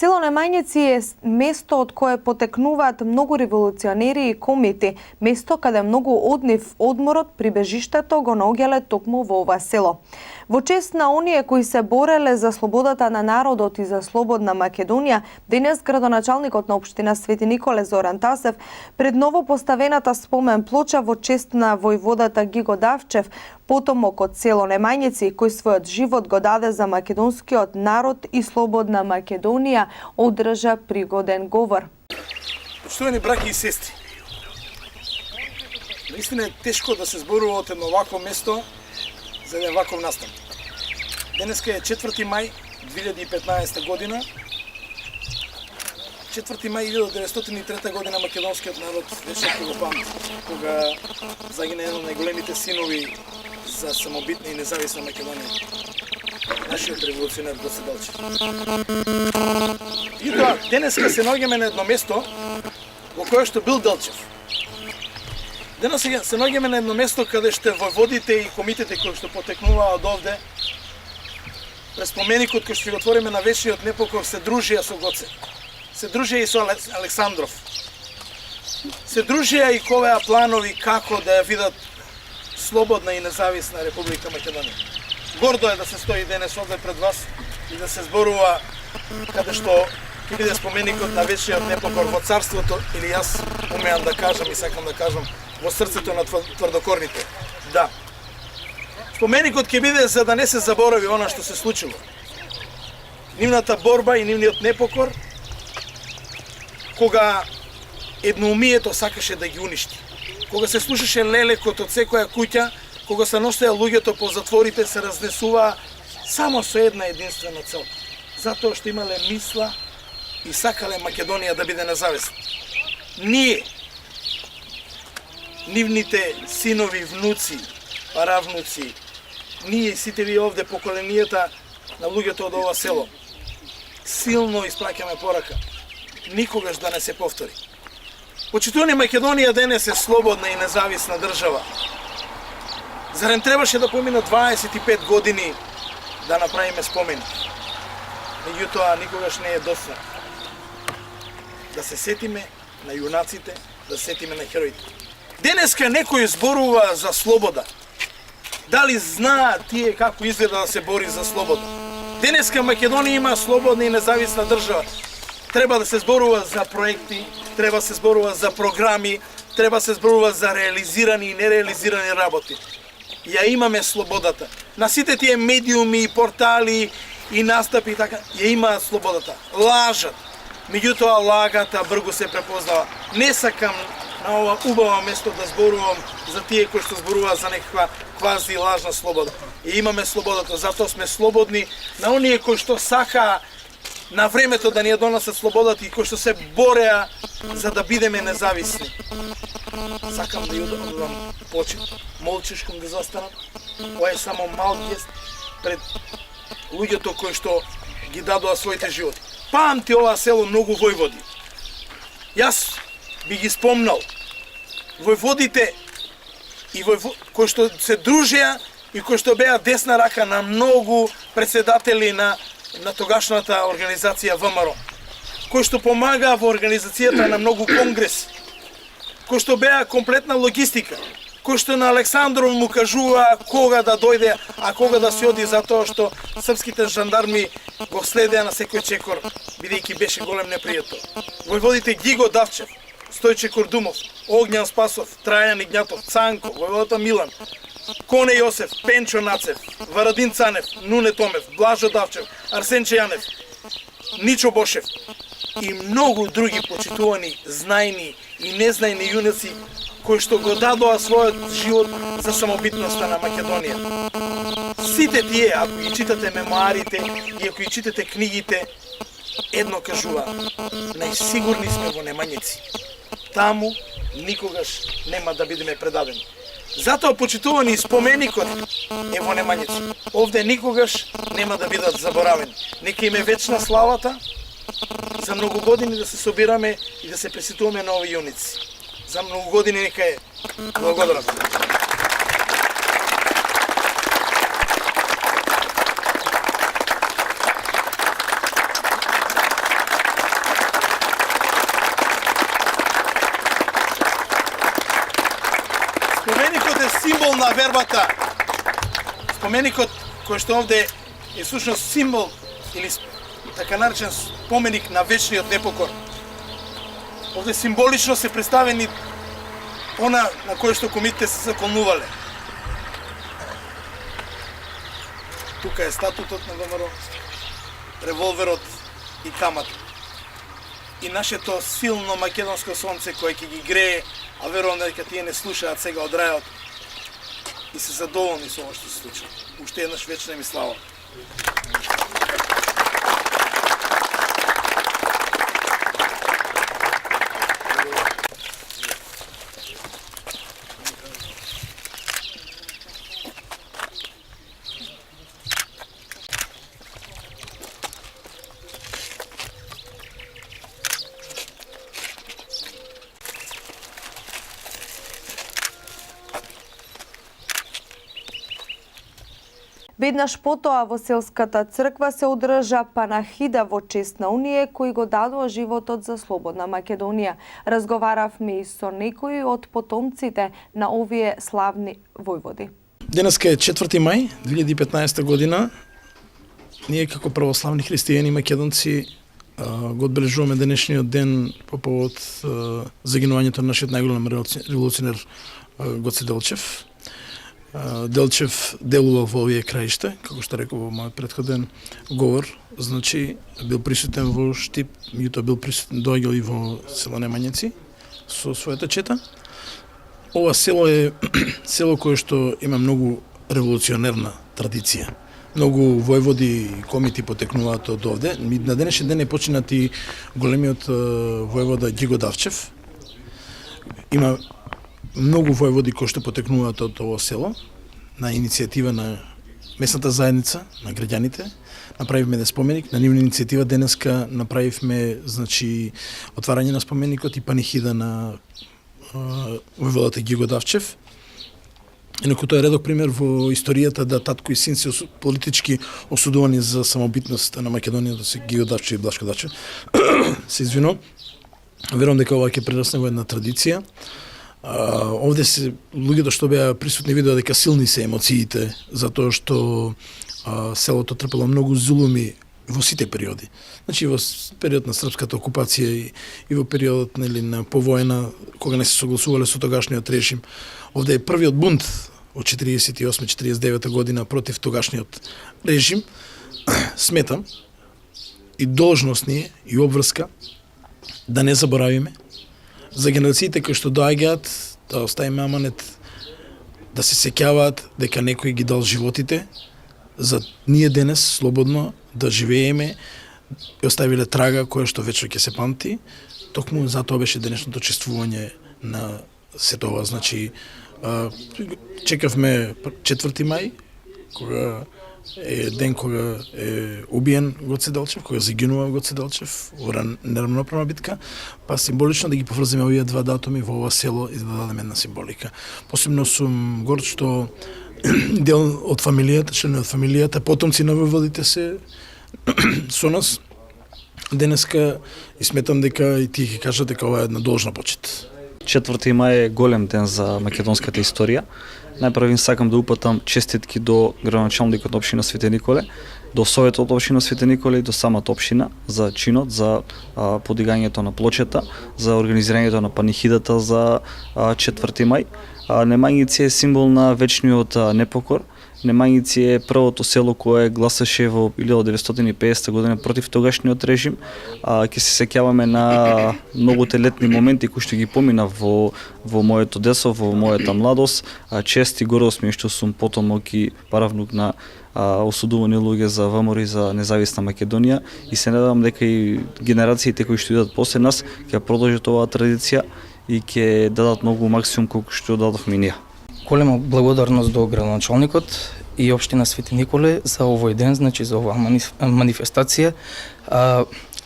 Село Немањеци е место од кое потекнуваат многу револуционери и комити, место каде многу од нив одморот при бежиштето го наоѓале токму во ова село. Во чест на оние кои се бореле за слободата на народот и за слободна Македонија, денес градоначалникот на општина Свети Николе Зоран Тасев пред новопоставената спомен плоча во чест на војводата Гиго Давчев, потомок од село Немањеци, кој својот живот го даде за македонскиот народ и слободна Македонија, одржа пригоден говор. Почитувани браќи и сестри, наистина е тешко да се зборува од едно вакво место за еден ваков настан. Денеска е 4 мај 2015 година. 4 мај 1903 година македонскиот народ беше го памти, кога загина еден од најголемите синови за самобитна и независна Македонија, нашиот револуционер Гоце Делчев. И тоа, денеска се наоѓаме на едно место во кое што бил Делчев. Денес се наоѓаме на едно место каде што војводите и комитете кои што потекнуваа од овде, през споменикот кој што го отвориме на вечниот непокор, се дружија со Гоце. Се дружија и со Александров. Се дружија и ковеа планови како да ја видат слободна и независна Република Македонија. Гордо е да се стои денес овде пред вас и да се зборува каде што ќе биде споменикот на вечниот непокор во царството, или јас умеам да кажам и сакам да кажам во срцето на тврдокорните. Да. Споменикот ќе биде за да не се заборави она што се случило. Нивната борба и нивниот непокор, кога едноумието сакаше да ги уништи. Кога се слушаше лелекот од секоја куќа, кога се носеа луѓето по затворите, се разнесуваа само со една единствена цел. Затоа што имале мисла и сакале Македонија да биде независна. Ние, нивните синови, внуци, паравнуци, ние сите ви овде поколенијата на луѓето од ова село, силно испраќаме порака. Никогаш да не се повтори. Почитувани, Македонија денес е слободна и независна држава. Зарем требаше да поминат 25 години да направиме спомен? Меѓутоа, никогаш не е доста. Да се сетиме на јунаците, да се сетиме на хероите. Денеска некој зборува за слобода. Дали знаат тие како изгледа да се бори за слобода? Денеска Македонија има слободна и независна држава. Треба да се зборува за проекти, треба да се зборува за програми, треба да се зборува за реализирани и нереализирани работи. Ја имаме слободата. На сите тие медиуми, портали и настапи така, ја имаат слободата. Лажат. Меѓутоа лагата бргу се препознава. Не сакам на ова убаво место да зборувам за тие кои што зборуваат за некаква квази лажна слобода. И имаме слободата, затоа сме слободни на оние кои што сакаа на времето да ни ја донесат слободата и кои што се бореа за да бидеме независни. Сакам да ја одам почит, молчешком да застанам. Ова е само мал гест пред луѓето кои што ги дадоа своите животи. Памти ова село многу војводи. Јас би ги спомнал војводите и кои што се дружеа и кои што беа десна рака на многу председатели на тогашната организација ВМРО, кои што помагаа во организацијата на многу конгреси, кои што беа комплетна логистика, кои што на Александров му кажува кога да дојде, а кога да се оди, затоа што српските жандарми го следеа на секој чекор, бидејќи беше голем непријател. Војводите Гиго Давчев, Стојче Кордумов, Огњан Спасов, Трајан Игњатов, Цанко, војводата Милан, Коне Јосеф, Пенчо Нацев, Варадин Цанев, Нуне Томев, Блажо Давчев, Арсен Чејанев, Ничо Бошев и многу други почитувани, знајни и незнајни јуници кои што го дадоа својот живот за самобитноста на Македонија. Сите тие, ако ги читате мемоарите и ако ги читате книгите, едно кажува: најсигурни сме во Немањеци. Таму никогаш нема да бидеме предадени. Затоа почитувани споменикот е во Немањеци. Овде никогаш нема да бидат заборавени. Нека им е вечна славата, за многу години да се собираме и да се пресетуваме на овие јуници. За многу години нека е. Благодарам. на вербата. Споменикот кој што овде е сушност символ или така наречен споменик на вечниот непокор. Овде символично се представени она на кој што комите се заколнувале. Тука е статутот на ВМРО, револверот и камата. И нашето силно македонско сонце кое ќе ги грее, а верувам дека тие не слушаат сега од рајот и се задоволни со ова што се случува. Уште еднаш вечна ми слава. Веднаш потоа во селската црква се одржа панахида во чест на оние кои го дадоа животот за слободна Македонија. Разговаравме и со некои од потомците на овие славни војводи. Денеска е 4 мај 2015 година. Ние како православни христијани македонци го одбележуваме денешниот ден по повод загинувањето на нашиот најголем револуционер Гоце Делчев. Делчев делувал во овие краишта, како што рекол во мојот претходен говор, значи бил присутен во Штип, меѓутоа бил присутен, доаѓал и во село Немањеци со својата чета. Ова село е село кое што има многу револуционерна традиција. Многу војводи и комити потекнуваат од овде. На денешен ден е починат и големиот војвода Гиго Давчев. Има многу војводи кои што потекнуваат од ово село, на иницијатива на местната заедница, на граѓаните. Направивме да споменик, на нивна иницијатива денеска направивме, значи, отварање на споменикот и панихида на војводата Гиго Давчев. Инаку тој е редок пример во историјата да татко и син се политички осудувани за самобитност на Македонија, да се Гиго Давчев и Блашко Давчев. Се извинувам. Верувам дека ова ќе прерасне во една традиција. Овде се луѓето што беа присутни видеа дека силни се емоциите, затоа што селото трпело многу зулуми во сите периоди. Значи во период на српската окупација и во периодот на повојна, кога не се согласувале со тогашниот режим. Овде е првиот бунт од 48-49 година против тогашниот режим. Сметам и должност ни е и обврска да не заборавиме за генерациите кои што доаѓаат, да оставиме аманет, да се сеќаваат дека некој ги дал животите за ние денес слободно да живееме и оставиле трага која што вечно ќе се памти. Токму затоа беше денешното чествување на сето ова. Значи, чекавме 4 мај, кога е ден кога е убиен Гоце Делчев, кога загинува Гоце Делчев во неравноправна битка, па символично да ги поврземе овие два датуми во ова село и да дадеме една символика. Посебно сум горд што дел од фамилијата, членови од фамилијата, потомци на војводите се со нас денеска и сметам дека и тие ќе кажат дека ова е една должна почит. 4 мај е голем ден за македонската историја. Најпрво сакам да упатам честитки до градоначалникот на општина Свети Николе, до Советот од општина Свети Николе и до самата општина за чинот, за подигањето на плочета, за организирањето на панихидата за 4 мај. Немањици е символ на вечниот непокор. Немањици е првото село кое гласаше во 1950 година против тогашниот режим. Ќе се сеќаваме на многуте летни моменти кои што ги помина во моето детство, во мојата младост. Чест и гордост ми е што сум потомок и паравнук на осудувани луѓе за ВМРО и за независна Македонија и се надевам дека и генерациите кои што идат после нас ќе продолжат оваа традиција и ќе дадат многу максимум колку што дадовме ние. Голема благодарност до градоначалникот и општина Свети Николе за овој ден, значи за оваа манифестација.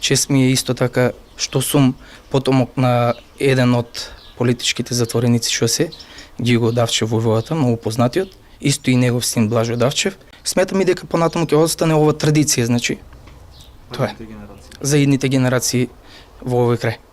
Чест ми е исто така што сум потомок на еден од политичките затвореници што се Гиго Давчев војводата, многу познатиот, исто и негов син Блажо Давчев. Сметам и дека понатаму ќе остане ова традиција, значи тоа е за идните генерации во овој крај.